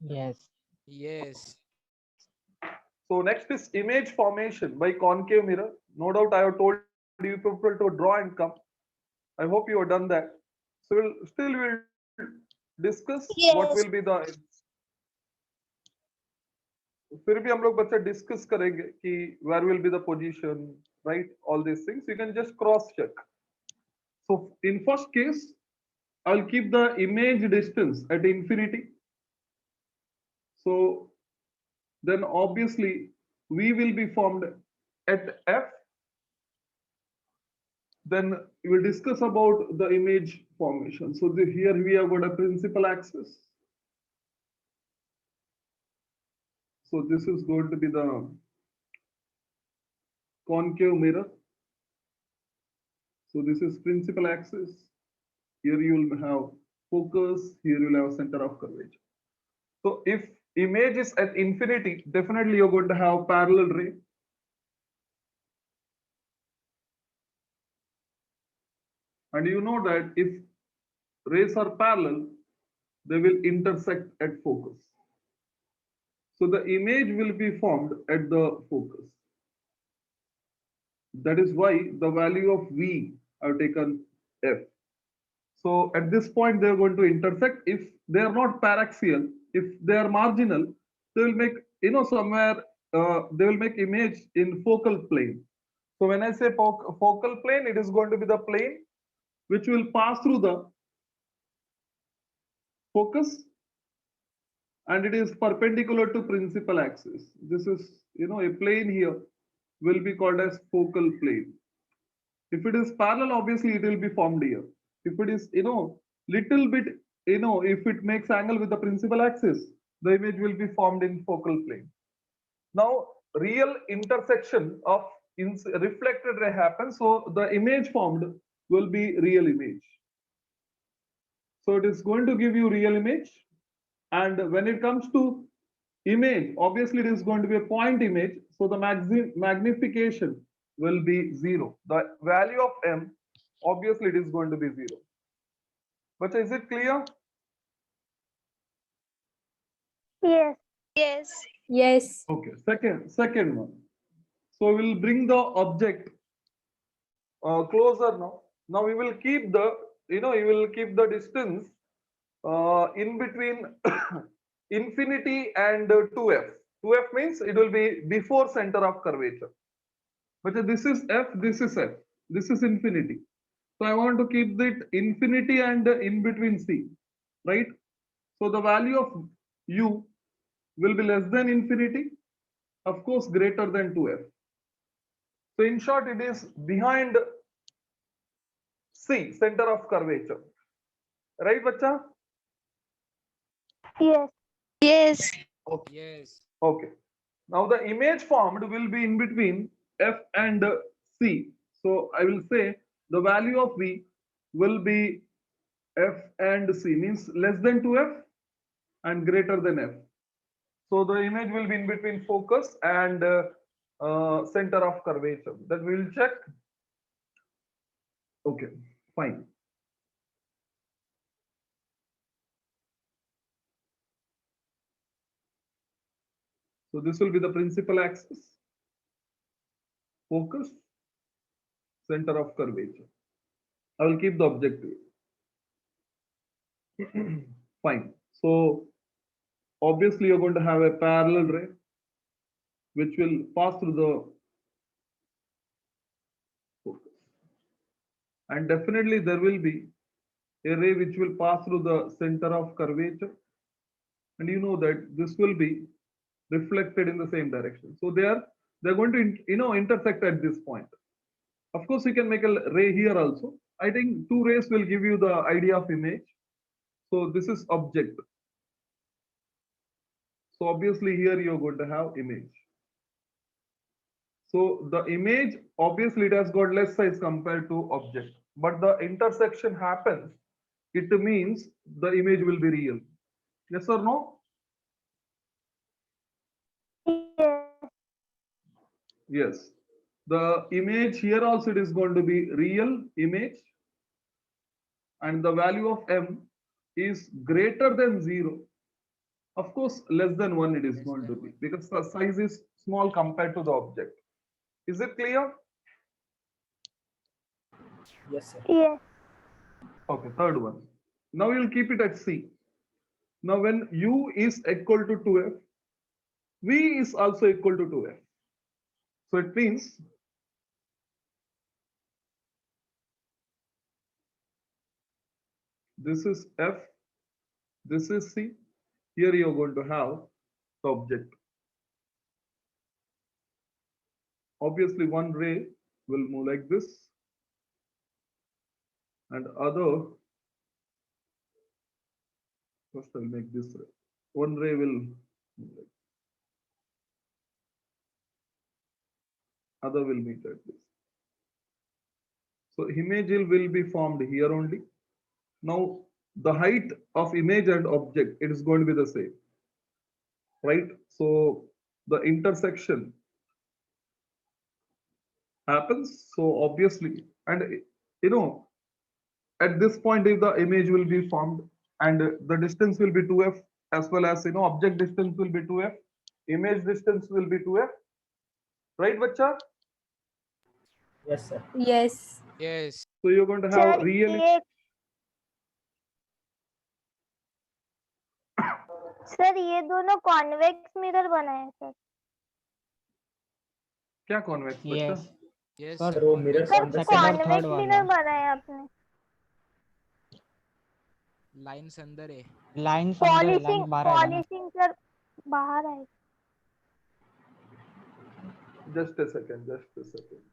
Yes. Yes. So next is image formation by concave mirror. No doubt I have told you people to draw and come. I hope you have done that. So we'll discuss what will be Yes. the, फिर भी हम लोग बच्चा discuss करेंगे कि where will be the position, right? All these things you can just cross check. So in first case, I'll keep the image distance at infinity. So then obviously V will be formed at F. Then we will discuss about the image formation. So here we have got a principal axis. So this is going to be the concave mirror. So this is principal axis. Here you will have focus. Here you will have center of curvature. So if image is at infinity, definitely you're going to have parallel ray. And you know that if rays are parallel, they will intersect at focus. So the image will be formed at the focus. That is why the value of V I've taken F. So at this point, they are going to intersect. If they are not paraxial, if they are marginal, they will make, somewhere they will make image in focal plane. So when I say focal plane, it is going to be the plane which will pass through the focus, and it is perpendicular to principal axis. This is, a plane here will be called as focal plane. If it is parallel, obviously it will be formed here. If it is, little bit, if it makes angle with the principal axis, the image will be formed in focal plane. Now, real intersection of reflected ray happens, so the image formed will be real image. So it is going to give you real image. And when it comes to image, obviously it is going to be a point image. So the magnification will be 0. The value of m, obviously it is going to be 0. But is it clear? Yes. Yes. Yes. Okay, second one. So we'll bring the object closer now. Now we will keep the, you will keep the distance in between infinity and 2f. 2f means it will be before center of curvature. But this is f, this is f, this is infinity. So I want to keep it infinity and in between c, right? So the value of u will be less than infinity, of course greater than 2f. So in short, it is behind c, center of curvature, right, bacha? Yes. Yes. Okay. Yes. Okay. Now the image formed will be in between f and c. So I will say the value of v will be f and c, means less than 2f and greater than f. So the image will be in between focus and center of curvature. That we will check. Okay, fine. So this will be the principal axis, focus, center of curvature. I will keep the objective. Fine. So obviously you're going to have a parallel ray which will pass through the focus. And definitely there will be a ray which will pass through the center of curvature. And you know that this will be reflected in the same direction. So they're going to intersect at this point. Of course, you can make a ray here also. I think two rays will give you the idea of image. So this is object. So obviously here you're going to have image. So the image, obviously it has got less size compared to object, but the intersection happens, it means the image will be real. Yes or no? Yes. Yes. The image here also it is going to be real image, and the value of m is greater than 0 Of course, less than 1 it is Less going than to be 1. because the size is small compared to the object. Is it clear? Yes, sir. Yes. Okay, third one. Now you'll keep it at C. Now when U is equal to 2F, V is also equal to 2F. So it means this is F, this is C. Here you're going to have the object. Obviously, one ray will move like this, and other, first I'll make this ray. One ray will move like, other will meet like this. So image will be formed here only. Now the height of image and object, it is going to be the same, right? So the intersection happens. So obviously, and you know, at this point, if the image will be formed and the distance will be 2F, as well as object distance will be 2F, image distance will be 2F, right, bacha? Yes, sir. Yes. Yes. So you're going to Sir, have real. ये sir ये दोनों convex mirror बनाए sir. क्या convex बच्चा? Yes. Yes, Sir, sir. वो convex mirror sir on the second और convex third mirror वाला बनाए आपने. lines अंदर है. लाइन्स अंदर है, लाइन पॉलिशिंग बाहर आएगा ना. पॉलिशिंग सर बाहर आए. Just a second, just a second.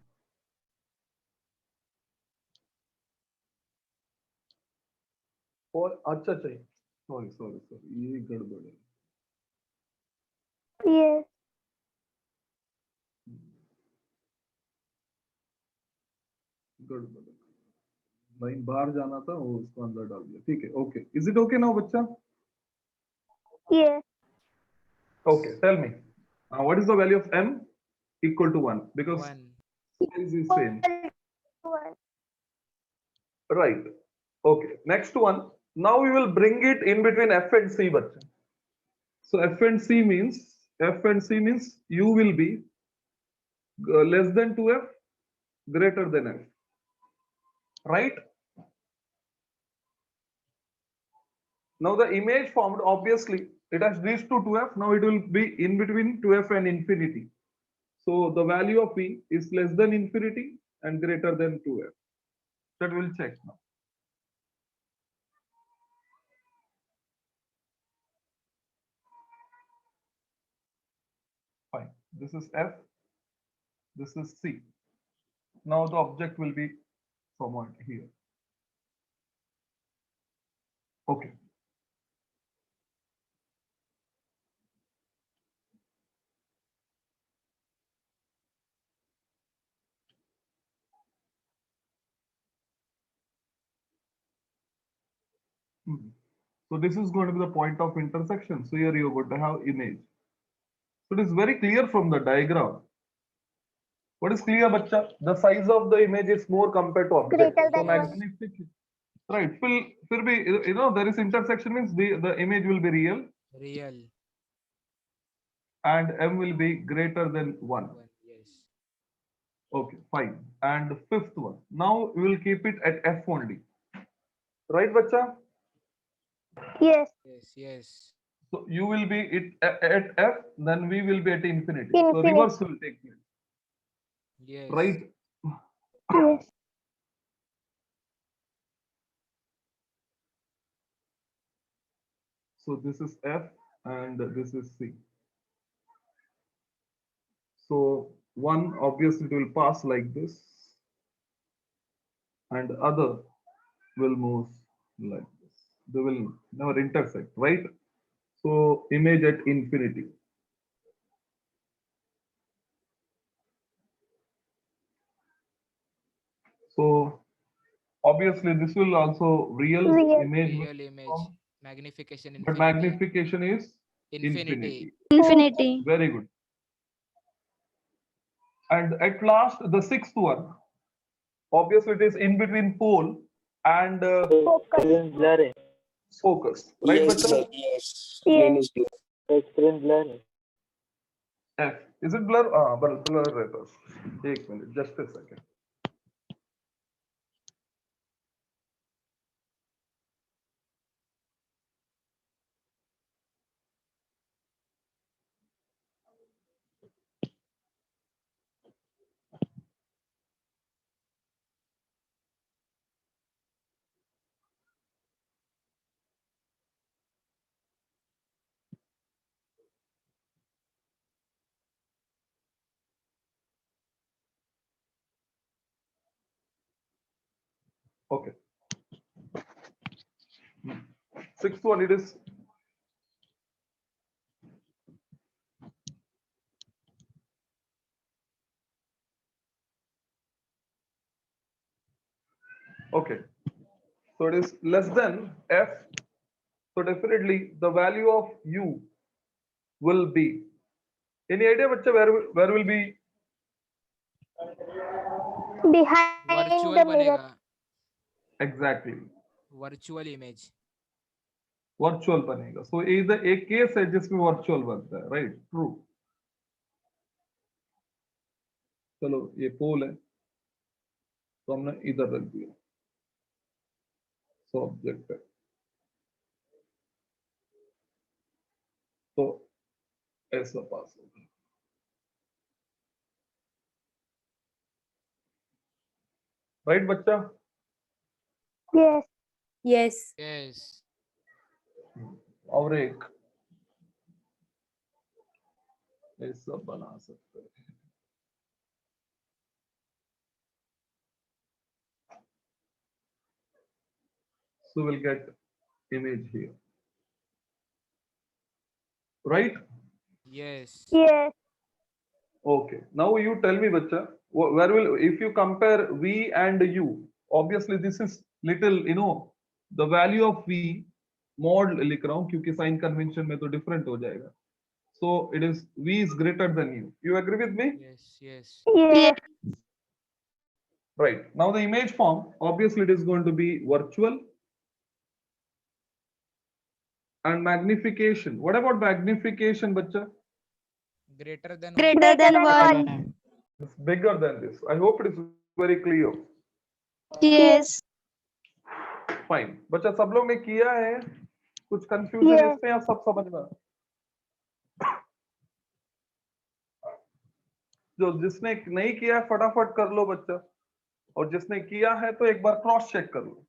और अच्छा चाहिए. Sorry, ये गड़बड़ है. Yes. गड़बड़ है. लाइन बाहर जाना था, वो उसको अंदर डाल दिया. ठीक है, okay. Is it okay now, बच्चा? Yes. Okay, tell me. What is the value of m? Equal to 1 because 1. size is same. One. Right. Okay. Next one. Now we will bring it in between F and C, bacha. So F and C means U will be less than 2F, greater than F. Right? Now the image formed, obviously, it has reached to 2F. Now it will be in between 2F and infinity. So the value of V is less than infinity and greater than 2F. That we'll check now. Fine. This is F. This is C. Now the object will be somewhat here. Okay. So this is going to be the point of intersection. So here you're going to have image. So it is very clear from the diagram. What is clear, bacha? The size of the image is more compared to object. Greater So than one. magnification. Right. फिर भी, there is intersection means the image will be real Real. and m will be greater than 1. 1. Yes. Okay, fine. And fifth one. Now we will keep it at f only. Right, bacha? Yes. Yes. Yes. So you will be at f, then we will be at infinity. So Infinity. reverse will take place. Yes. Right? Yes. So this is F and this is C. So one obviously it will pass like this and other will move like this. They will never intersect, right? So image at infinity. So obviously this will also real Real. image, Real image. Magnification but infinity. magnification is Infinity. Infinity. Very good. And at last, the sixth one, obviously it is in between pole and Focus. focus. Right, Yes, bacha? sir. Yes. Yes. Screen is blue. screen blur. F. Is it blur? Ah, blur रहता है. एक minute, just a second. Okay. Sixth one, it is okay. So it is less than F. So definitely the value of U will be. Any idea, bacha, where will be? Behind virtual the mirror. बनेगा. Exactly. Virtual image. Virtual बनेगा. So इधर एक case है जिसमें virtual बनता है, right? True. चलो ये पोल है, तो हमने इधर रख दिया. So ऑब्जेक्ट है, तो ऐसा पास होगा. राइट बच्चा? Yes. Yes. Yes. और एक ऐसा बना सकते हैं. So we'll get image here. Right? Yes. Yes. Okay. Now you tell me, bacha, where will, if you compare V and U, obviously this is little, the value of V mod लिख रहा हूँ क्योंकि sign convention में तो different हो जाएगा. So it is V is greater than U. You agree with me? Yes. Yes. Yes. Right. Now the image form, obviously it is going to be virtual and magnification. What about magnification, bacha? Greater than Greater than one. 1. It's bigger than this. I hope it is very clear. Yes. Fine. बच्चा सब लोग ने किया है, कुछ confusion Yes. इसमें या सब समझ में? जो जिसने नहीं किया है फटाफट कर लो बच्चा, और जिसने किया है तो एक बार क्रॉस चेक कर लो.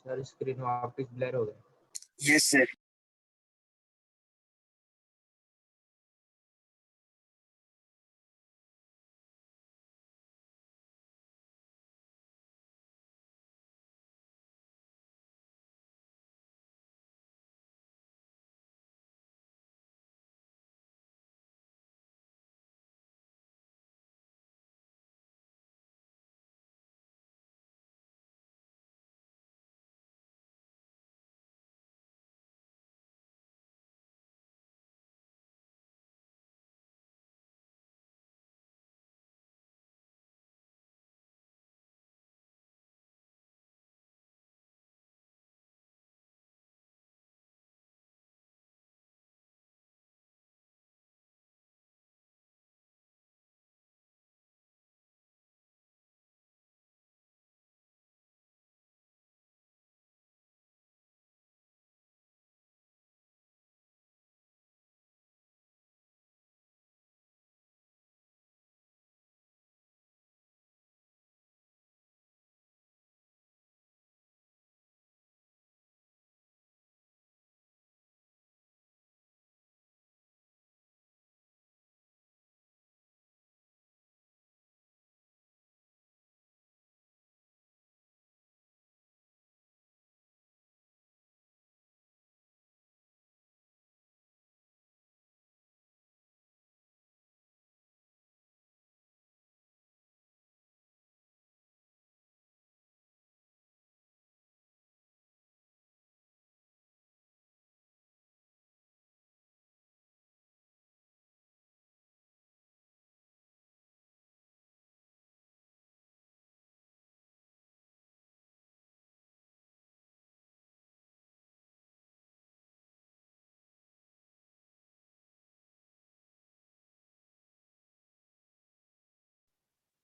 सर स्क्रीन वापस ब्लर हो गया। Yes sir.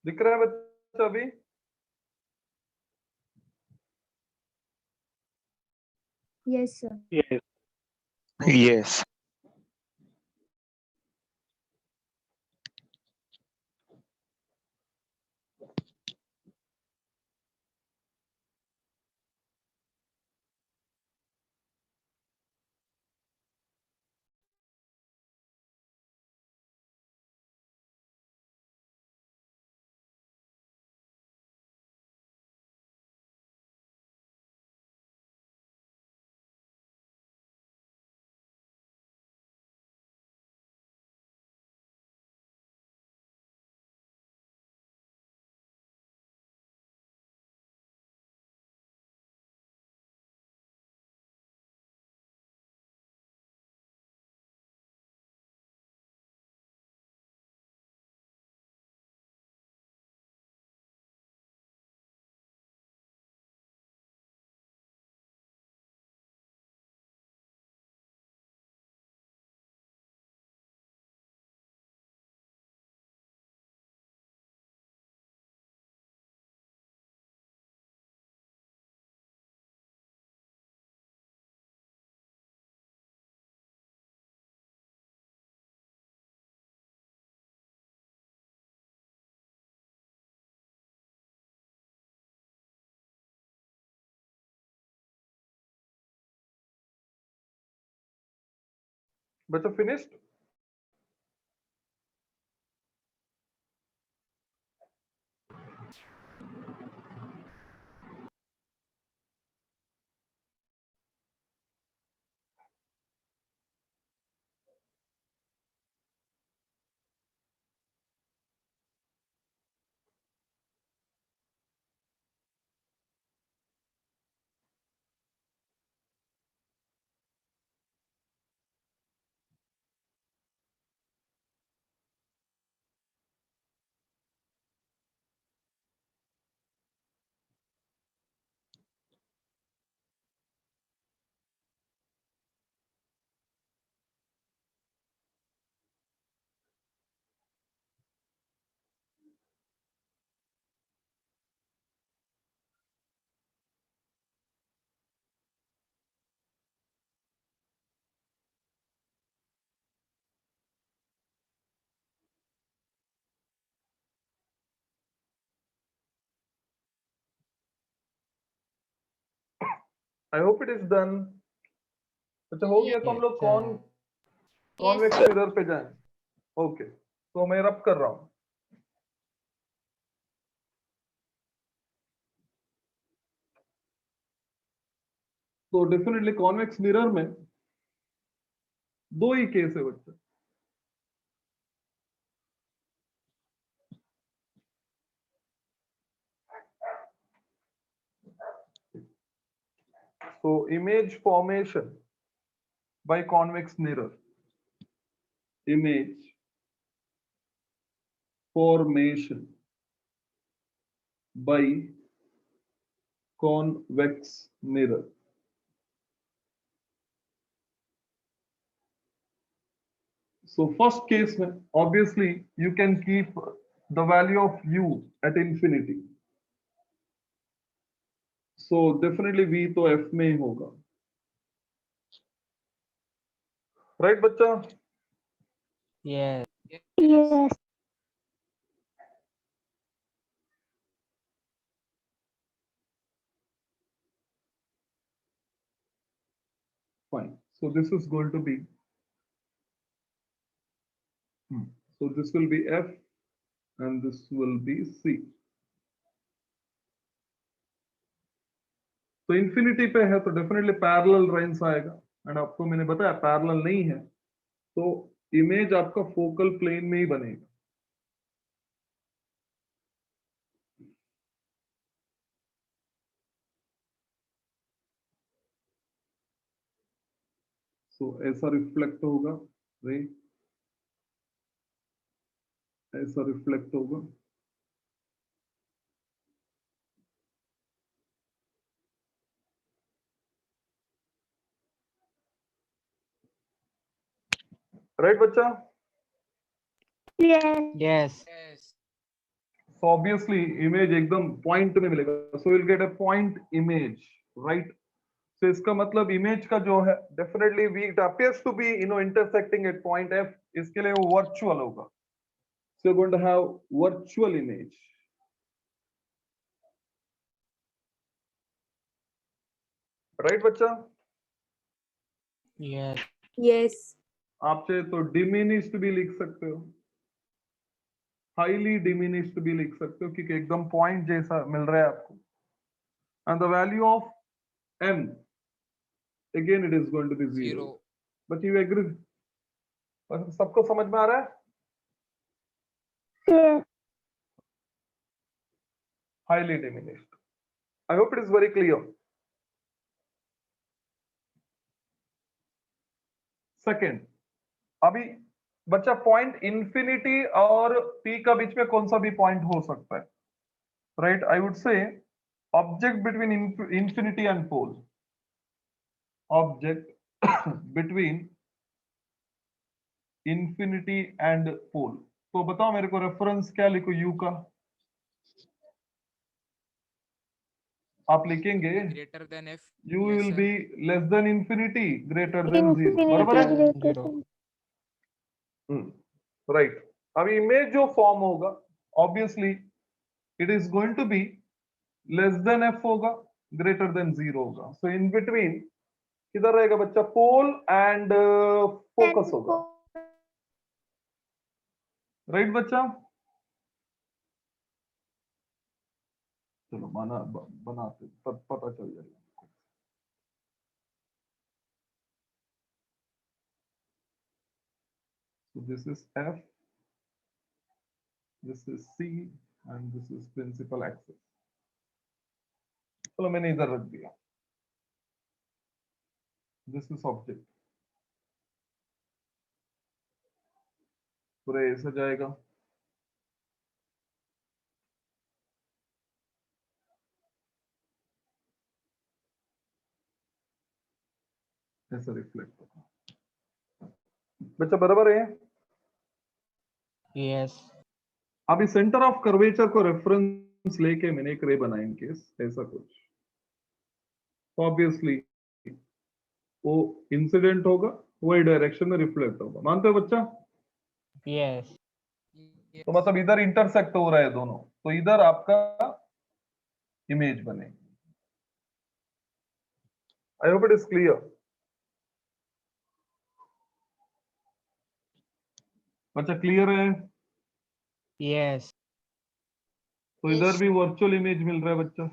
दिख रहा है बच्चा अभी? Yes, sir. यस। यस। बच्चा finished? I hope it is done. अच्छा हो गया तो हम लोग कॉन्वेक्स Yes. मिरर पे जाएं। ओके तो मैं रब कर रहा हूं। तो डेफिनेटली कॉन्वेक्स मिरर में दो ही केस है बच्चे। So image formation by convex mirror. Image formation by convex mirror. So first case में obviously you can keep the value of u at infinity. So definitely v तो f में ही होगा। Right बच्चा? Yes. Yes. Fine. So this is going to be so this will be f and this will be c. तो infinity पे है तो definitely parallel range आएगा and आपको मैंने बताया पैरेलल नहीं है तो इमेज आपका फोकल प्लेन में ही बनेगा। सो ऐसा रिफ्लेक्ट होगा रे, ऐसा रिफ्लेक्ट होगा राइट बच्चा? Yes. Yes. So obviously image एकदम पॉइंट में मिलेगा, so will get a point image right. तो इसका मतलब इमेज का जो है definitely we it appears to be intersecting at point F, इसके लिए वो वर्चुअल होगा। So you are going to have virtual image. Right बच्चा? Yes. Yes. आप चाहे तो डिमिनिश्ड भी लिख सकते हो, हाईली डिमिनिश्ड भी लिख सकते हो क्योंकि एकदम पॉइंट जैसा मिल रहा है आपको। And the value of m again it is going to be 0 Zero. but you agree? सबको समझ में आ रहा है? Yes. Highly diminished. I hope it is very clear. Second, अभी बच्चा पॉइंट इंफिनिटी और p का बीच में कौन सा भी पॉइंट हो सकता है right. I would say object between infinity and pole, object between infinity and pole. तो बताओ मेरे को रेफरेंस क्या लिखो u का? आप लिखेंगे Greater than f. u Yes, will sir. be less than infinity, greater than 0 बराबर है? Infinity greater Zero. than. Right. अभी इमेज जो फॉर्म होगा obviously it is going to be less than F होगा, ग्रेटर देन 0 होगा। So in between किधर रहेगा बच्चा? पोल एंड फोकस होगा। राइट बच्चा? चलो बनाते तब पता चल जाएगा। So this is F, this is C, and this is principal axis. चलो मैंने इधर रख दिया। This is object. पूरा ऐसा जाएगा। ऐसा रिफ्लेक्ट होगा। बच्चा बराबर है? Yes. अभी सेंटर ऑफ कर्वेचर को रेफरेंस लेके मैंने एक रे बनाया इन केस ऐसा कुछ, तो ऑब्वियसली वो इंसिडेंट होगा, वही डायरेक्शन में रिफ्लेक्ट होगा। मानते हो बच्चा? Yes. तो मतलब इधर इंटरसेक्ट हो रहा है दोनों, तो इधर आपका इमेज बनेगी। I hope it is clear. बच्चा क्लियर है? Yes. तो इधर भी वर्चुअल इमेज मिल रहा है बच्चा,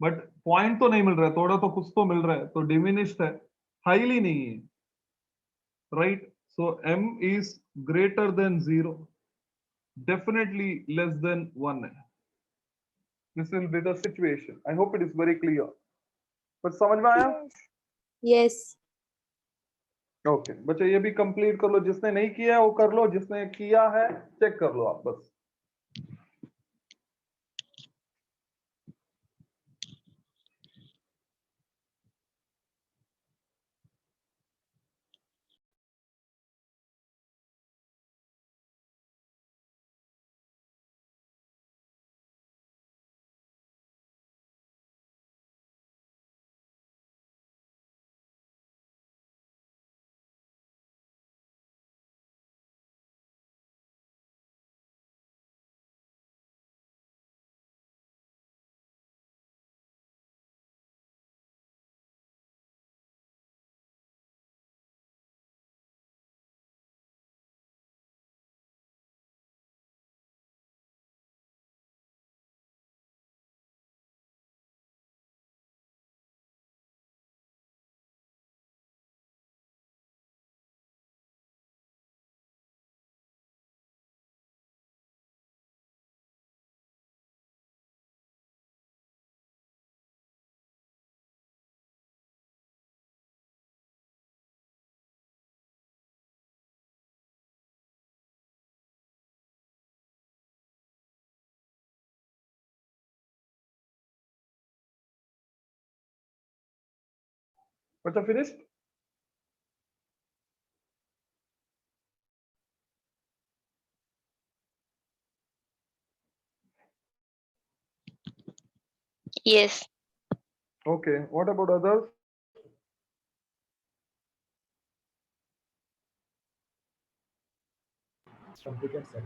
बट पॉइंट तो नहीं मिल रहा है, थोड़ा तो कुछ तो मिल रहा है, तो डिमिनिश्ड है, हाईली नहीं है, right? So m is greater than 0, definitely less than 1 है. This will be the situation. I hope it is very clear. बस समझ में आया? Yes. ओके बच्चा, ये भी कंप्लीट कर लो, जिसने नहीं किया है वो कर लो, जिसने किया है चेक कर लो आप बस. बच्चा finished? Yes. Okay, what about others? Completed, sir.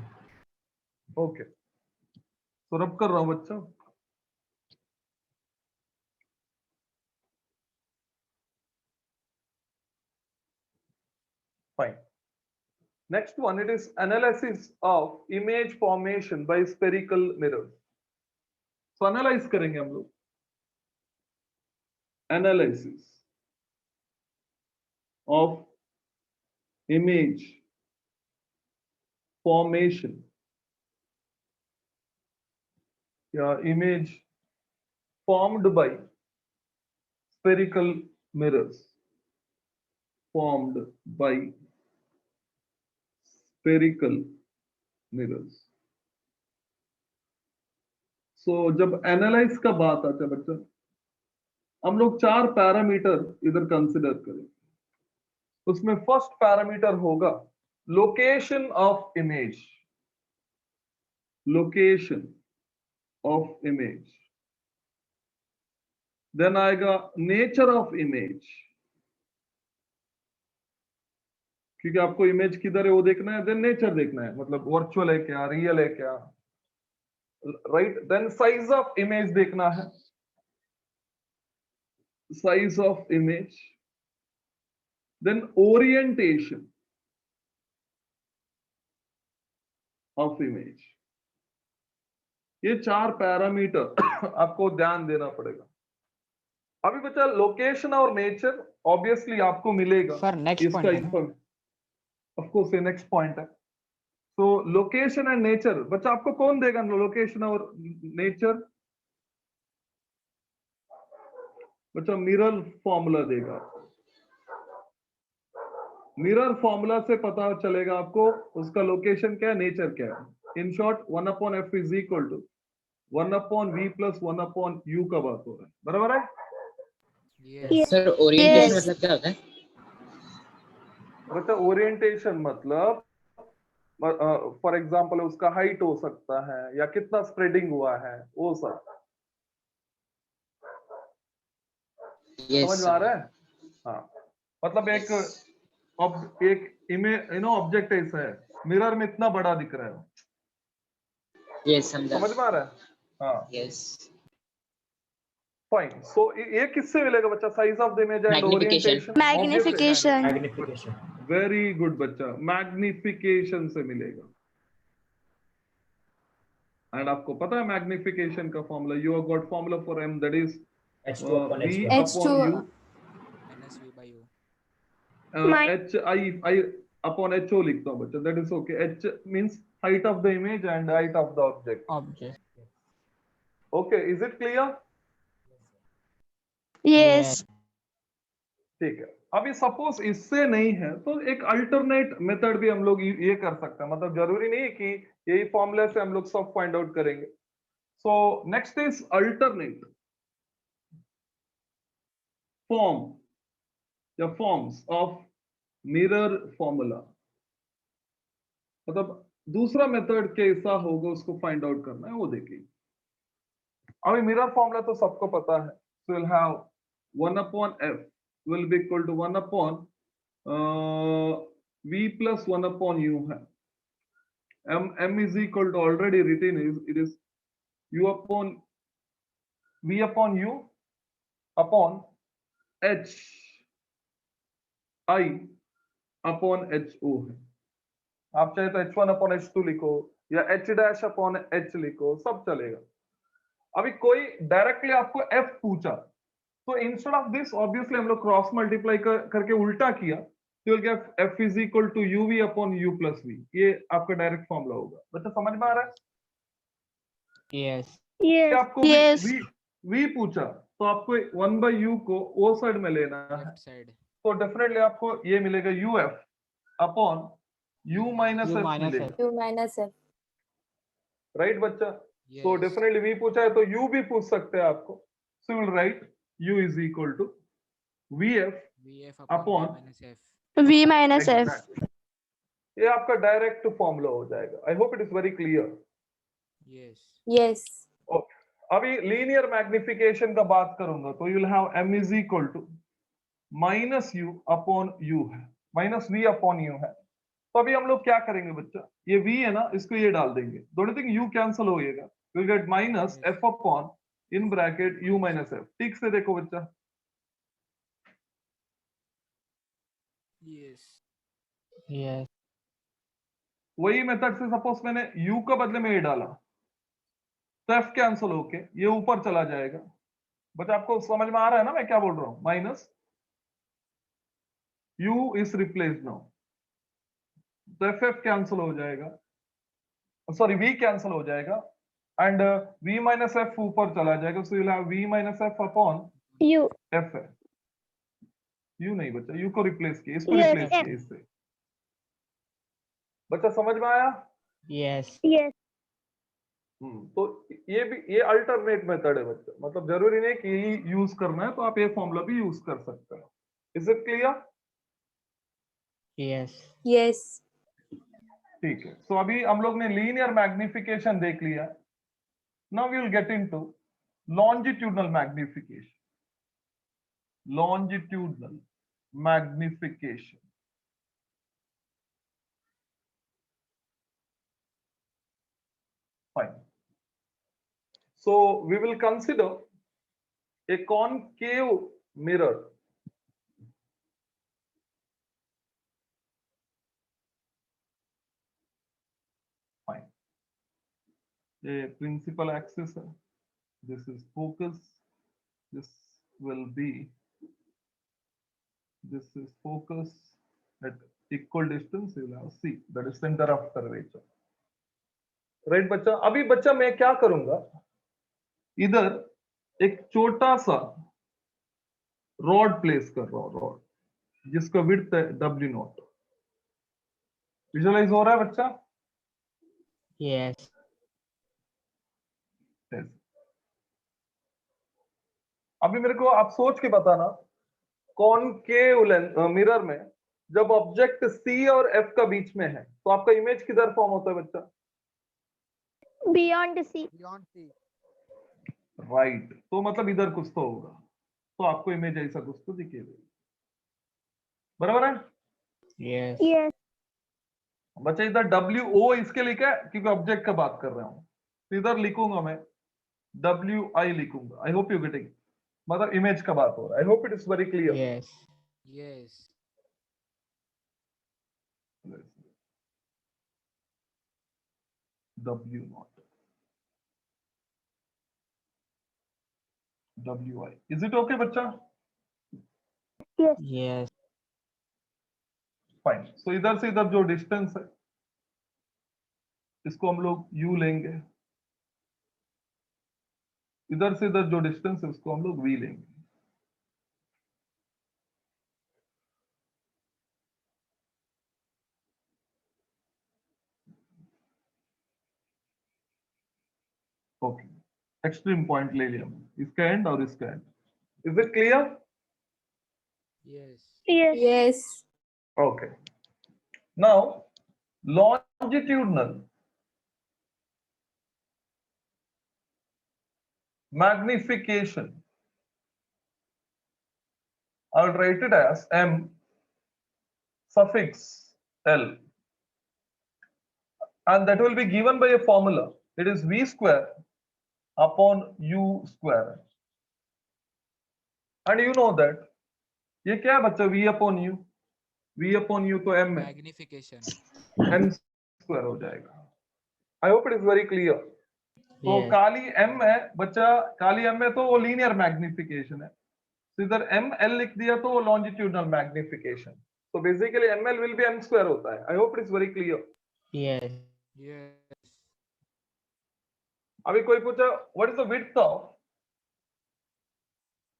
Okay, so रब कर रहा हूं बच्चा. Fine. Next one, it is analysis of image formation by spherical mirrors. So analyze करेंगे हम लोग. Analysis of image formation या image formed by spherical mirrors. Formed by spherical mirrors. So जब एनालाइज का बात आता है बच्चा, हम लोग 4 पैरामीटर इधर कंसिडर करें. उसमें फर्स्ट पैरामीटर होगा location of image. Location of image. Then आएगा नेचर ऑफ इमेज, क्योंकि आपको इमेज किधर है वो देखना है. देन नेचर देखना है, मतलब वर्चुअल है क्या, रियल है क्या, right? Then size of image देखना है. Size of image. Then orientation of image. ये 4 पैरामीटर आपको ध्यान देना पड़ेगा. अभी बच्चा लोकेशन और नेचर ऑब्वियसली आपको मिलेगा. Sir, next इसका point है ना? इंफॉर्मेशन ऑफ कोर्स ये नेक्स्ट पॉइंट है. तो लोकेशन एंड नेचर बच्चा आपको कौन देगा लोकेशन और नेचर? बच्चा मिरर फॉर्मूला देगा. मिरर फॉर्मूला से पता चलेगा आपको उसका लोकेशन क्या है, नेचर क्या है. In short 1/f is equal to 1/v plus 1/u का बात हो रहा है. बराबर है? Yes. Sir orientation Yes. मतलब क्या होता है? बच्चा ओरिएंटेशन मतलब फॉर एग्जांपल उसका हाइट हो सकता है या कितना स्प्रेडिंग हुआ है, वो सब. यस समझ में आ रहा है? हाँ, मतलब एक इमेज ऑब्जेक्ट ऐसा है, मिरर में इतना बड़ा दिख रहा है. यस समझा. समझ में आ रहा है? हाँ. यस. फाइन. सो ये किससे मिलेगा बच्चा? Size of the image and Magnification. Orientation. Magnification. Magnification. Very good बच्चा, मैग्निफिकेशन से मिलेगा. एंड आपको पता है मैग्निफिकेशन का formula? You have got formula for m, that is H2 upon v H1. upon u minus v by u. h I upon ho लिखता हूँ बच्चा, that is okay. h means height of the image and height of the object. Object. Okay, is it clear? Yes. ठीक है. अभी suppose इससे नहीं है तो एक अल्टरनेट मेथड भी हम लोग ये कर सकते हैं. मतलब जरूरी नहीं है कि यही फॉर्मूला से हम लोग सब फाइंड आउट करेंगे. So next is alternate form या फॉर्म्स ऑफ मिरर फॉर्मूला. मतलब दूसरा मेथड कैसा होगा उसको फाइंड आउट करना है, वो देखिए. अभी मिरर फॉर्मूला तो सबको पता है. So will have 1 upon f will be equal to 1 upon v plus 1 upon u है. m is equal to already written is it is u upon v upon u upon h I upon ho है. आप चाहे तो h1 upon h2 लिखो या h dash upon h लिखो, सब चलेगा. अभी कोई डायरेक्टली आपको f पूछा तो इंस्टेड ऑफ दिस ऑब्वियसली हम लोग क्रॉस मल्टीप्लाई करके उल्टा किया तो you will get f is equal to uv upon u plus v. ये आपका डायरेक्ट फॉर्मूला होगा. बच्चा समझ में आ रहा है? Yes. Yes. आपको Yes. v पूछा तो आपको 1 by u को वो साइड में लेना है. Left side. तो डेफिनेटली आपको ये मिलेगा uf upon u minus U f minus मिलेगा. f. U minus F. Right बच्चा? Yes. तो डेफिनेटली v पूछा है तो u भी पूछ सकते हैं आपको. So will write u is equal to vf vf upon v minus f. V minus F. Exactly. ये आपका डायरेक्ट फॉर्मूला हो जाएगा. I hope it is very clear. Yes. Yes. अभी लीनियर मैग्निफिकेशन का बात करूंगा तो you will have m is equal to minus u upon u है, माइनस v अपॉन u है. तो अभी हम लोग क्या करेंगे बच्चा? ये v है ना, इसको ये डाल देंगे. डोंट थिंक u कैंसिल हो जाएगा. Will get minus f upon in bracket u minus f. ठीक से देखो बच्चा. Yes. Yes. वही मेथड से सपोज मैंने u का बदले में ये डाला तो f कैंसिल होके ये ऊपर चला जाएगा. बच्चा आपको समझ में आ रहा है ना मैं क्या बोल रहा हूं? Minus u is replaced now तो f कैंसिल हो जाएगा, सॉरी v कैंसिल हो जाएगा एंड v माइनस f ऊपर चला जाएगा. So you will have v minus f upon U. f है. u नहीं बच्चा, u को रिप्लेस किया, इसको Yes, रिप्लेस F. किया इससे. बच्चा समझ में आया? Yes. Yes. तो ये अल्टरनेट मेथड है बच्चा. मतलब जरूरी नहीं कि यही यूज करना है, तो आप ये फॉर्मूला भी यूज कर सकते हैं. Is it clear? Yes. Yes. ठीक है. सो अभी हम लोग ने लीनियर मैग्निफिकेशन देख लिया. Now we will get into longitudinal magnification. Longitudinal magnification. Fine. So we will consider a concave mirror. Fine. A principal axis. This is focus. This will be. This is focus at equal distance. You will have C. That is center of curvature. Right बच्चा? अभी बच्चा मैं क्या करूंगा, इधर एक छोटा सा रॉड प्लेस कर रहा हूं. रॉड जिसका विड्थ है W0. विजुअलाइज हो रहा है बच्चा? Yes. Yes. अभी मेरे को आप सोच के बताना, कॉनकेव मिरर में जब ऑब्जेक्ट C और F का बीच में है तो आपका इमेज किधर फॉर्म होता है बच्चा? Beyond C. Beyond C. Right. तो मतलब इधर कुछ तो होगा, तो आपको इमेज ऐसा कुछ तो दिखेगा. बराबर है? Yes. Yes. बच्चा इधर WO इसके लिखा है क्योंकि ऑब्जेक्ट का बात कर रहा हूं. तो इधर लिखूंगा मैं WI लिखूंगा. आई होप यू गेटिंग. मतलब इमेज का बात हो रहा है। I hope it is very clear. Yes. Yes. W naught. WI. Is it okay बच्चा? Yes. फाइन। सो इधर से इधर जो डिस्टेंस है इसको हम लोग u लेंगे, इधर से इधर जो डिस्टेंस है उसको हम लोग v लेंगे। ओके, एक्सट्रीम पॉइंट ले लिया हमने, इसका एंड और इसका and. Is it clear? Yes. Yes. Yes. Okay. Now, longitudinal magnification. I'll write it as m suffix l, and that will be given by a formula. It is v square upon u square. And you know that ये क्या है बच्चा? v upon u, v upon u तो m है, Magnification. m square हो जाएगा। I hope it is very clear. तो Yes. काली m है बच्चा, काली m है तो वो लीनियर मैग्निफिकेशन है। तो इधर m l लिख दिया तो वो लॉन्जिट्यूडनल मैग्निफिकेशन। तो basically ml will be m square होता है। I hope it is very clear. Yes. Yes. अभी कोई पूछा what is the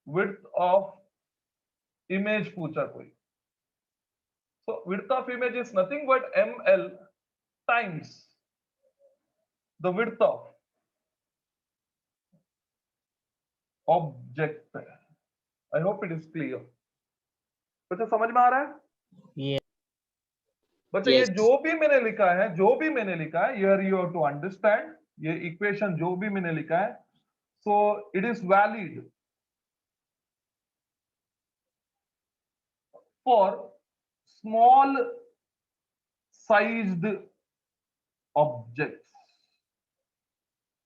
width of image पूछा कोई। So width of image is nothing but ml times the width of object. I hope it is clear. बच्चा समझ में आ रहा है? Yes. बच्चा ये Yes. जो भी मैंने लिखा है, जो भी मैंने लिखा है, here you have to understand, ये इक्वेशन जो भी मैंने लिखा है, so it is valid for small sized objects.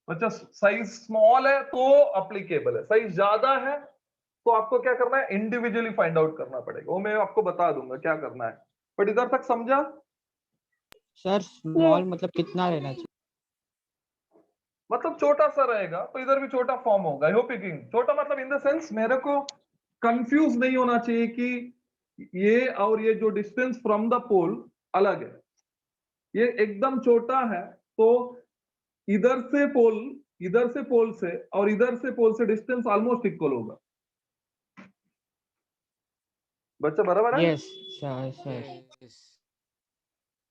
बच्चा साइज स्मॉल है तो अप्लीकेबल है, साइज ज्यादा है तो आपको क्या करना है, इंडिविजुअली फाइंड आउट करना पड़ेगा। वो मैं आपको बता दूंगा क्या करना है। बट इधर तक समझा? सर स्मॉल मतलब कितना लेना चाहिए? मतलब छोटा सा रहेगा तो इधर भी छोटा फॉर्म होगा। आई होप यू, छोटा मतलब इन द सेंस मेरे को कंफ्यूज नहीं होना चाहिए कि ये और ये जो डिस्टेंस फ्रॉम द पोल अलग है। ये एकदम छोटा है तो इधर से पोल से और इधर से पोल से डिस्टेंस ऑलमोस्ट इक्वल होगा। बच्चा बराबर है? Yes, sir. Yes.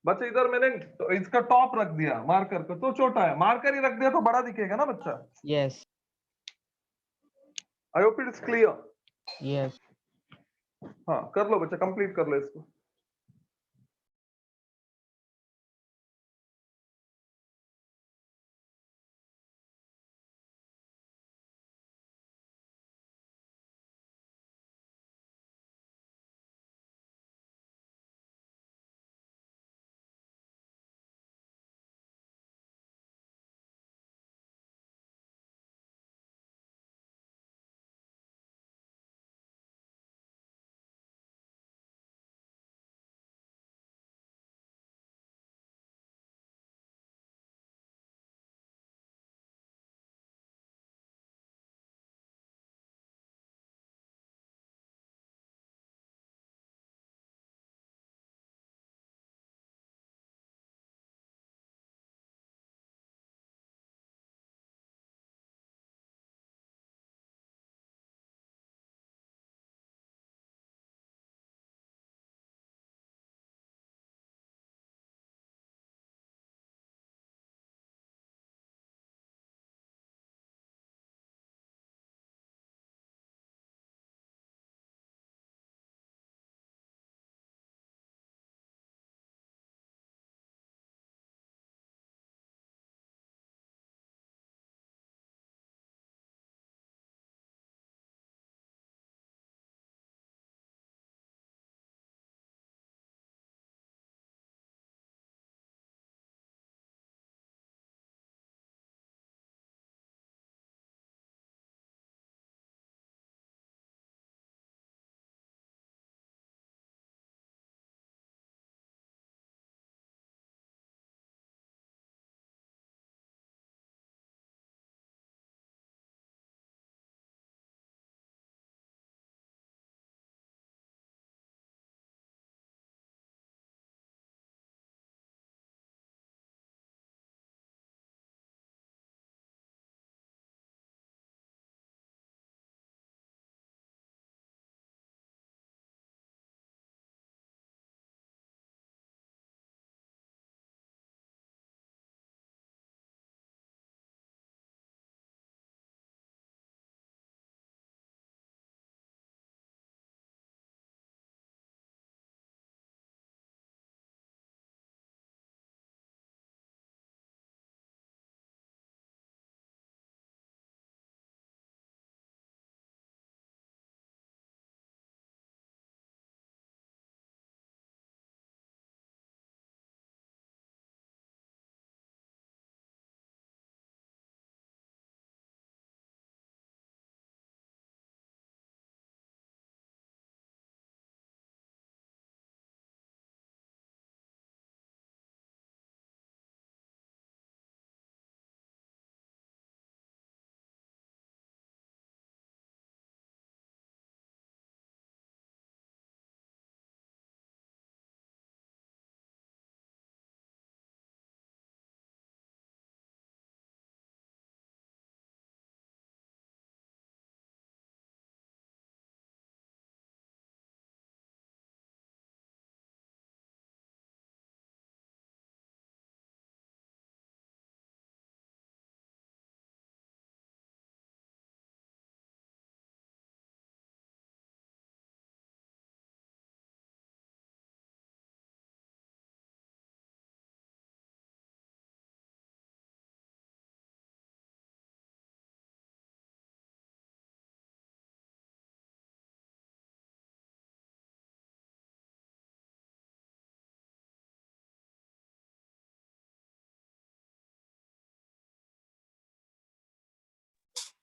बच्चा इधर मैंने तो इसका टॉप रख दिया मार्कर को तो छोटा है, मार्कर ही रख दिया तो बड़ा दिखेगा ना बच्चा। Yes. I hope it is clear. Yes. हाँ कर लो बच्चा, कंप्लीट कर लो इसको।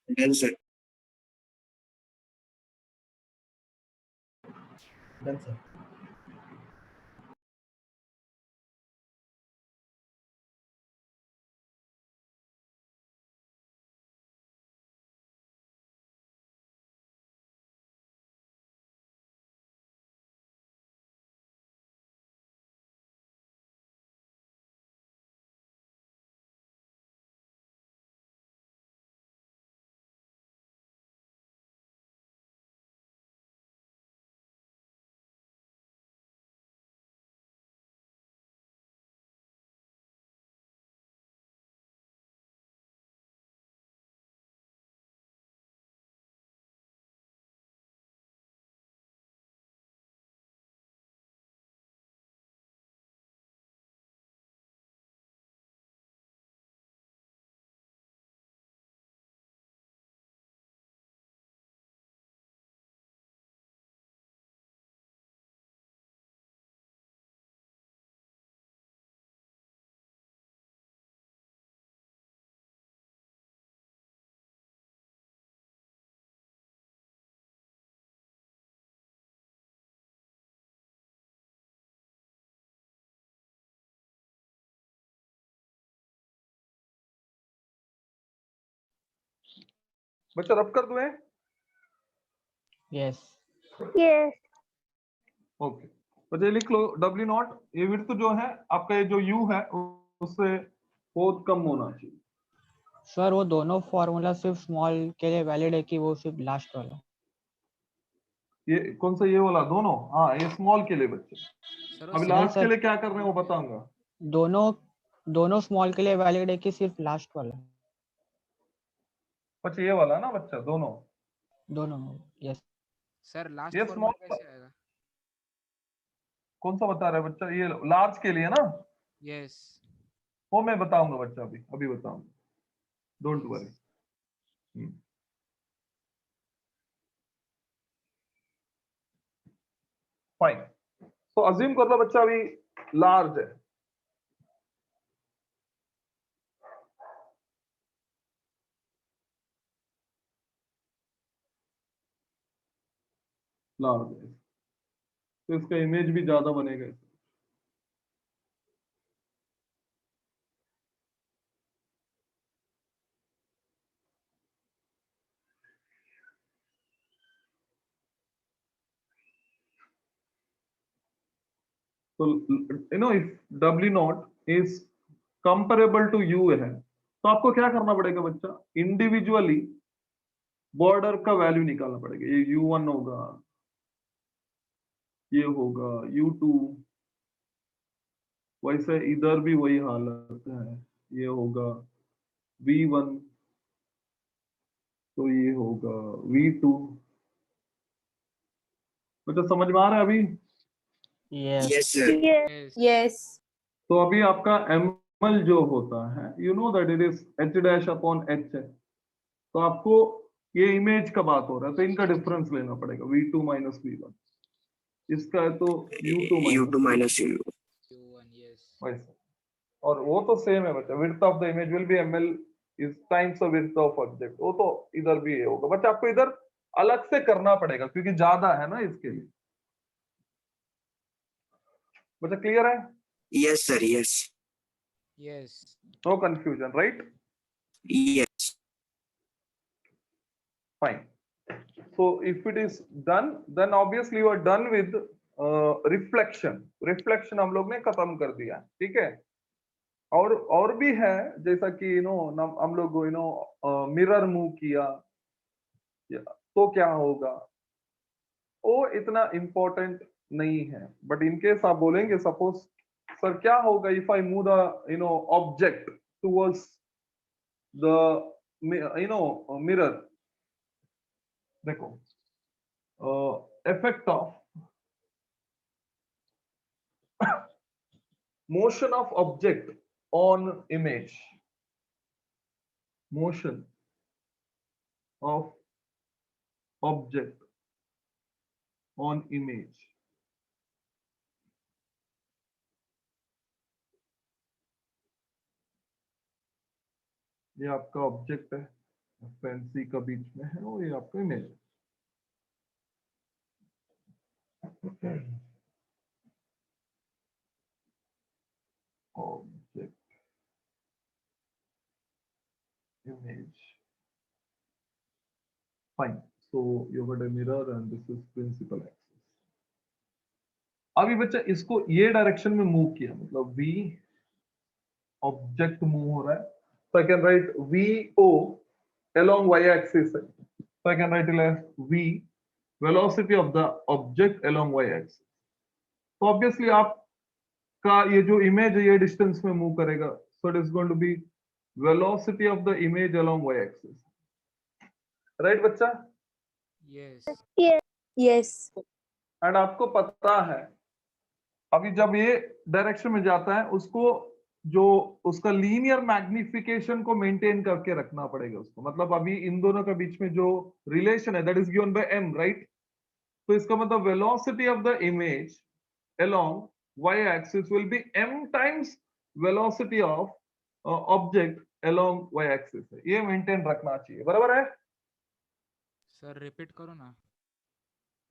Done, sir. Done, sir. बच्चा रब कर दूं? यस यस ओके, तो ये लिख लो W नॉट, ये विड्थ जो है आपका, ये जो U है उससे बहुत कम होना चाहिए। सर, वो दोनों फॉर्मूला सिर्फ स्मॉल के लिए वैलिड है कि वो सिर्फ लास्ट वाला? ये कौन सा, ये वाला दोनों? हाँ, ये स्मॉल के लिए बच्चे। सर अभी नहीं लास्ट के सर, लिए क्या कर रहे हैं वो बताऊंगा। दोनों स्मॉल के लिए वैलिड है कि सिर्फ लास्ट वाला? बच्चा ये वाला ना बच्चा, दोनों दोनों। यस सर लास्ट ये फॉर्मूला स्मॉल कैसे आएगा? कौन सा बता रहा है बच्चा? ये लार्ज के लिए ना, यस वो मैं बताऊंगा बच्चा, अभी बताऊंगा, डोंट Yes. वरी। फाइन, तो अज्यूम कर लो बच्चा अभी लार्ज है, लार्ज है, तो इसका इमेज भी ज्यादा बनेगा। तो if W naught is comparable to U है, तो आपको क्या करना पड़ेगा बच्चा? इंडिविजुअली बॉर्डर का वैल्यू निकालना पड़ेगा। ये U1 होगा, ये होगा U2, वैसे इधर भी वही हालत है, ये होगा V1, तो ये होगा V2। मतलब समझ में आ रहा है अभी? Yes Yes, sir. Yes yes Yes. तो अभी आपका ml जो होता है, you know that it is h dash upon h है, तो आपको ये इमेज का बात हो रहा है, तो इनका डिफरेंस लेना पड़ेगा, V2 माइनस V1। इसका है तो U2 U2 minus minus U. U1 yes वैसे, और वो तो सेम है बच्चा, width of the image will be ml is times the width of object. वो तो इधर भी ये होगा बच्चा, आपको इधर अलग से करना पड़ेगा क्योंकि ज्यादा है ना इसके लिए। बच्चा क्लियर है? Yes, sir. Yes. Yes no confusion, right? Yes. Fine. So if it is done, then obviously you are done with reflection. Reflection हम लोग ने खत्म कर दिया, ठीक है? और भी है, जैसा कि हम लोग मिरर मूव किया, तो क्या होगा, वो इतना इंपॉर्टेंट नहीं है। बट इनकेस आप बोलेंगे सपोज सर क्या होगा if I move the object towards the mirror, देखो effect of motion of object on image, motion of object on image, ये आपका ऑब्जेक्ट है फैंसी का बीच में है वो, ये आपका image object image. Fine. So you got a mirror and this is principal axis. अभी बच्चा इसको ये डायरेक्शन में मूव किया, मतलब V ऑब्जेक्ट मूव हो रहा है, so I can write VO along y axis. So I can write it as V velocity of the object along y axis. So obviously आपका ये जो इमेज है ये डिस्टेंस में मूव करेगा, so it is going to be velocity of the image along y axis. Right बच्चा? Yes. Yes. And आपको पता है अभी जब ये डायरेक्शन में जाता है उसको जो उसका लीनियर मैग्निफिकेशन को मेंटेन करके रखना पड़ेगा उसको, मतलब अभी इन दोनों के बीच में जो रिलेशन है that is given by m, right? तो इसका मतलब velocity of the image along y axis will be m times velocity of object along y axis. ये मेंटेन रखना चाहिए, बराबर है? सर रिपीट करो ना.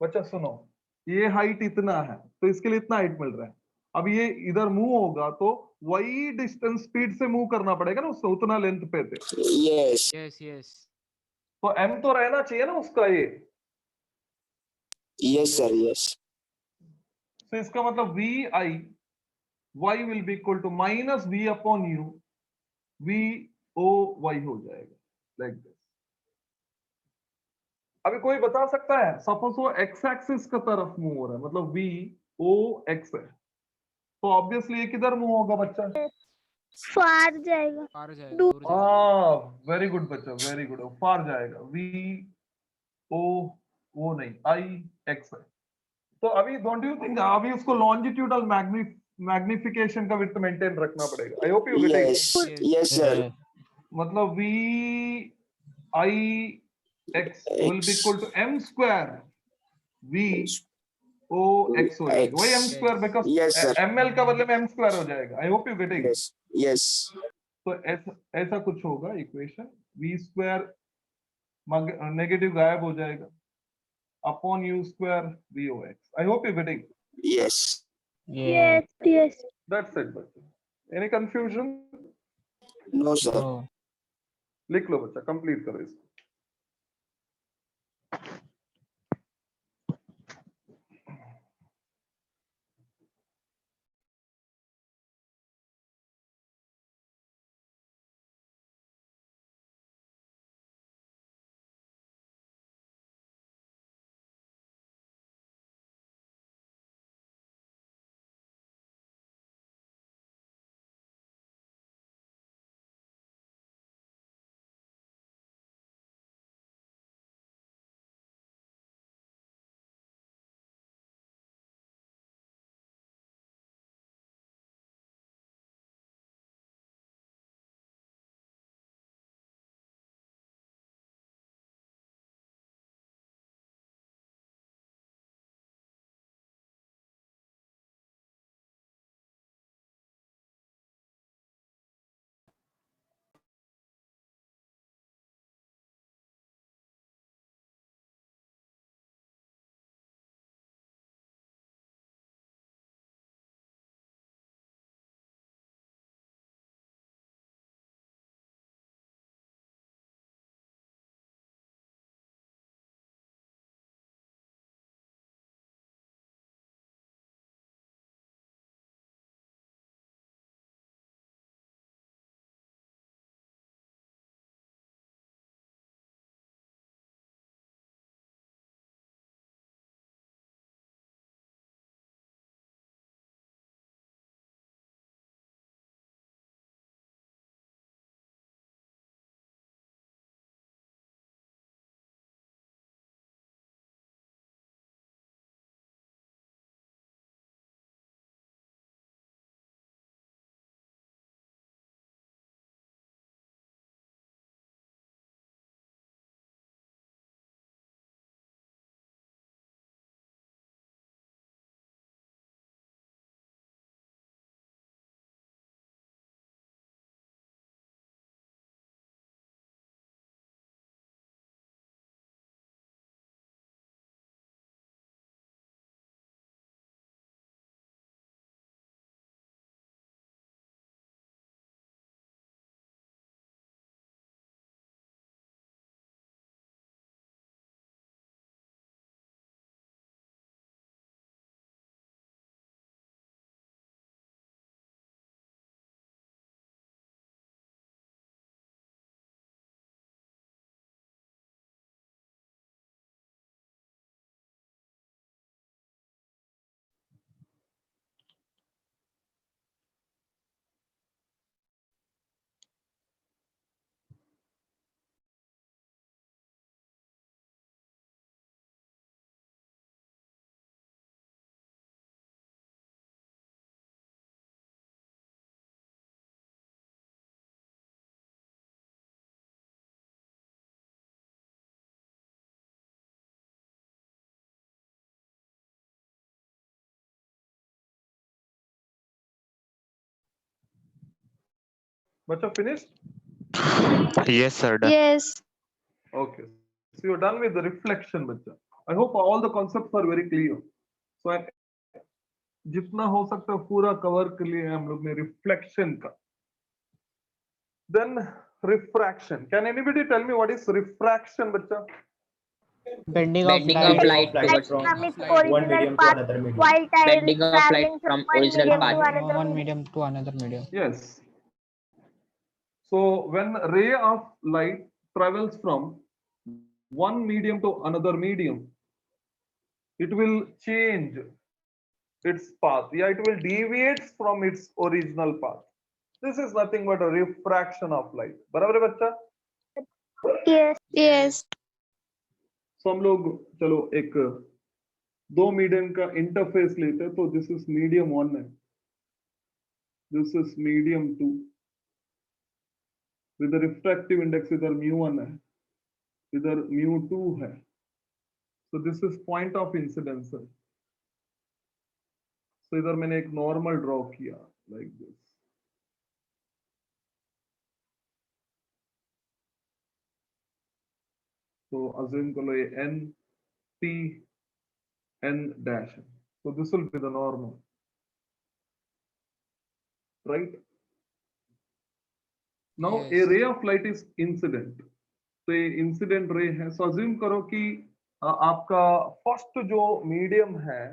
बच्चा सुनो, ये हाइट इतना है तो इसके लिए इतना हाइट मिल रहा है, अब ये इधर मूव होगा तो वही डिस्टेंस स्पीड से मूव करना पड़ेगा ना उसको, उतना लेंथ पे थे, Yes. Yes, yes. तो m तो रहना चाहिए ना उसका ये. Yes, sir. Yes. तो इसका मतलब vi y will be equal to minus v upon u v o y हो जाएगा, लाइक दिस. अभी कोई बता सकता है, सपोज वो x एक्सिस की तरफ मूव हो रहा है, मतलब v o x है, तो ऑब्वियसली ये किधर मूव होगा बच्चा? फार जाएगा. पार जाएगा, दूर जाएगा. हाँ वेरी गुड बच्चा, वेरी गुड, फार जाएगा. v o वो नहीं i x है, तो अभी डोंट यू थिंक अभी उसको लॉन्जिट्यूडल मैग्निफिकेशन का विड्थ मेंटेन रखना पड़ेगा. आई hope you getting. Yes. Yes, sir. मतलब v i x will be equal to m square v o x हो जाएगा. वही m square because Yes, sir. ml का बदले में m square हो जाएगा. I hope you getting. Yes. Yes. तो ऐसा कुछ होगा इक्वेशन, v स्क्वायर नेगेटिव गायब हो जाएगा upon u square v o x. I hope you getting. Yes. Yes, yes. That's it बच्चा. Any confusion? No, sir. Oh. लिख लो बच्चा, कंप्लीट करो इसको. Bacha, finished? Yes, sir. Done. Yes. Okay. So you're done with the reflection, bacha. I hope all the concepts are very clear. So जितना हो सकता है पूरा कवर कर लिए हम लोग ने रिफ्लेक्शन का. Then refraction. Can anybody tell me what is refraction, bacha? Bending of Bending of light. light Light towards from its Light. one original medium to path another medium. while Bending of light traveling from from one original medium path. to another One medium. medium to another medium. Yes. So when ray of light travels from one medium to another medium, it will change its path. Yeah, it will deviate from its original path. This is nothing but a refraction of light. बराबर है बच्चा? Yes. Yes. So हम लोग चलो एक दो medium का interface लेते हैं. तो दिस इज मीडियम 1 है, this is medium 2 with refractive index इधर mu1 है, इधर mu2 है. So this is point of incidence है. So इधर मैंने एक नॉर्मल ड्रॉ किया like this. So assume करो ये n p n dash है. So this will be the normal, right? Now a Yes. ray of light is incident. तो ये इंसिडेंट रे है. सो अज्यूम करो कि आपका फर्स्ट जो मीडियम है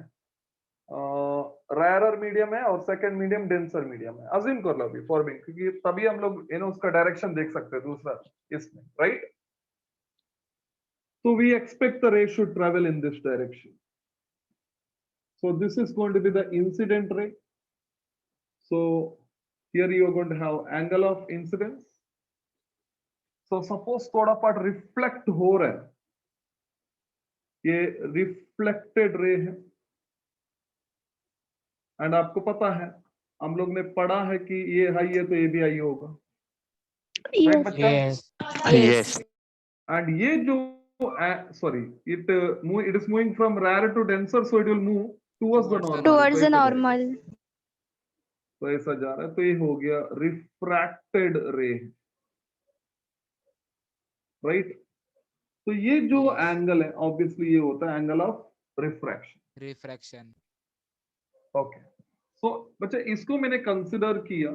रेयरर मीडियम है और सेकंड मीडियम डेंसर मीडियम है. अज्यूम कर लो अभी फॉर बिंग, क्योंकि तभी हम लोग उसका डायरेक्शन देख सकते हैं दूसरा इसमें, right? So we expect the ray should travel in this direction. So this is going to be the incident ray. So here you are going to have angle of incidence. So suppose थोड़ा part reflect हो रहा है, ये reflected ray है. And आपको पता है हम लोग ने पढ़ा है कि ये हाई है तो ये भी हाई होगा, right, बच्चा? Yes. Yes. एंड ये जो sorry, it is moving from rarer to denser, so it will move towards the normal. Towards तो the ऐसा जाएगा. normal. तो ऐसा जा रहा है. तो ये हो गया रिफ्रैक्टेड रे, राइट? तो ये जो Yes. एंगल है ऑब्वियसली ये होता है angle of refraction. Refraction. Okay. So बच्चे इसको मैंने कंसिडर किया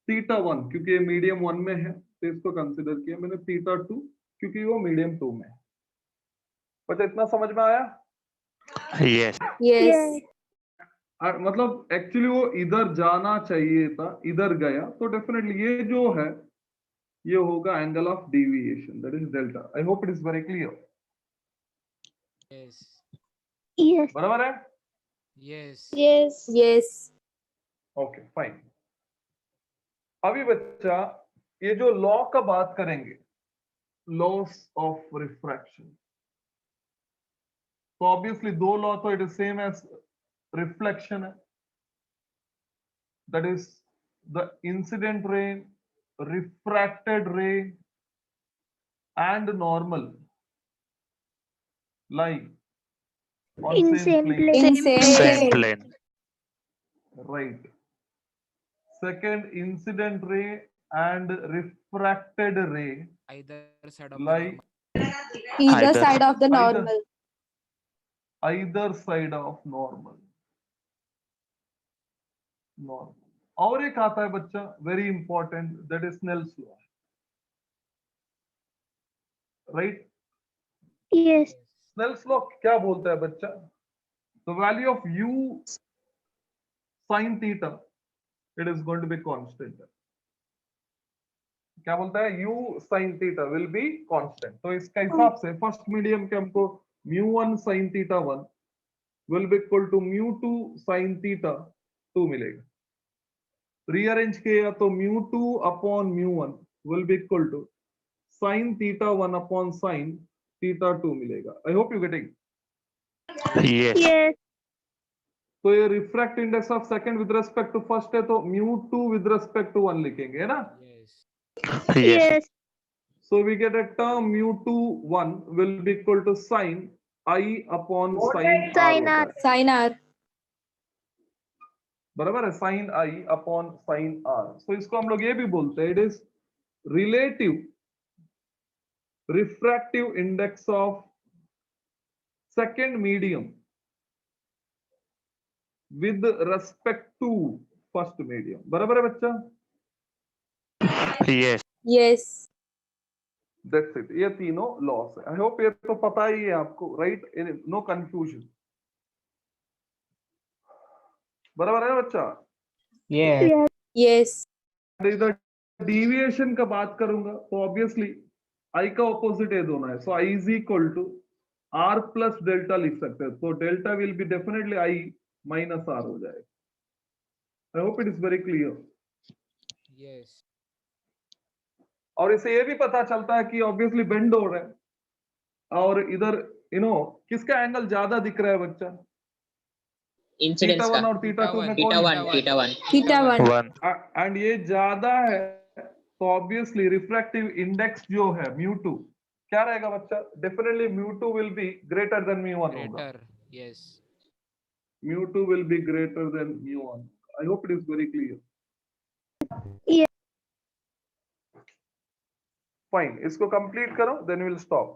θ1 क्योंकि ये मीडियम 1 में है, तो इसको कंसिडर किया मैंने θ2 क्योंकि वो मीडियम 2 में है. बच्चे इतना समझ में आया? Yes. Yes. मतलब एक्चुअली वो इधर जाना चाहिए था, इधर गया, तो डेफिनेटली ये जो है ये होगा angle of deviation, that is delta. I hope it is very clear. Yes. Yes. बराबर है? Yes. Yes. Yes. Okay fine. अभी बच्चा ये जो लॉ का बात करेंगे, लॉस ऑफ रिफ्रैक्शन, तो ऑब्वियसली दो लॉ तो it is same as reflection है, that is the incident ray, refracted ray and normal lie on In same same plane. place. In same Same plane. plane. Right. Second, incident ray and refracted ray Either side of the lie normal. Either Either. side of the Either. normal. either side of normal. Normal. और एक आता है बच्चा very important, that is Snell's law, right? Yes. Snell's law क्या बोलता है बच्चा? The value of u sin theta it is going to be constant. क्या बोलता है? u sin theta will be constant. तो इसका हिसाब से फर्स्ट मीडियम के हमको mu1 sin theta 1 will be equal to mu2 sin theta 2 मिलेगा. रीअरेंज किया तो mu2 upon mu1 will be equal to sin theta 1 upon sin theta 2 मिलेगा. I hope you getting. Yes. Yes. तो ये refract index of second with respect to first है, तो mu2 with respect to 1 लिखेंगे, है ना? Yes. Yes. Yes. So we get a term mu2 1 will be equal to sin I upon sin Sin R. R. होता है. Sin R. बराबर है, sine I upon sine R. So इसको हम लोग ये भी बोलते हैं, it is relative refractive index of second medium with respect to first medium. बराबर है बच्चा? Yes. Yes. दैट्स इट, ये तीनों लॉस है। आई होप ये तो पता ही है आपको, राइट? No confusion. बराबर है बच्चा? Yes. Yes. इधर डिविएशन का बात करूंगा तो ऑब्वियसली आई का ऑपोजिट ये दोनों है, so I is equal to R plus delta लिख सकते हैं। तो delta will be definitely I minus R हो जाएगा। I hope it is very clear. Yes. और इसे ये भी पता चलता है कि ऑब्वियसली बेंड हो रहा है, और इधर किसका एंगल ज्यादा दिख रहा है बच्चा? इंसिडेंस थीटा 1 का और थीटा 2 में थीटा कौन? 1 थीटा 1 Theta 1. 1. एंड ये ज्यादा है, तो ऑब्वियसली रिफ्रैक्टिव इंडेक्स जो है μ2 क्या रहेगा बच्चा? Definitely μ2 will be greater than μ1 होगा। Greater. Yes. μ2 will be greater than μ1. I hope it is very clear. Yeah. Fine. इसको complete करो, then we'll stop.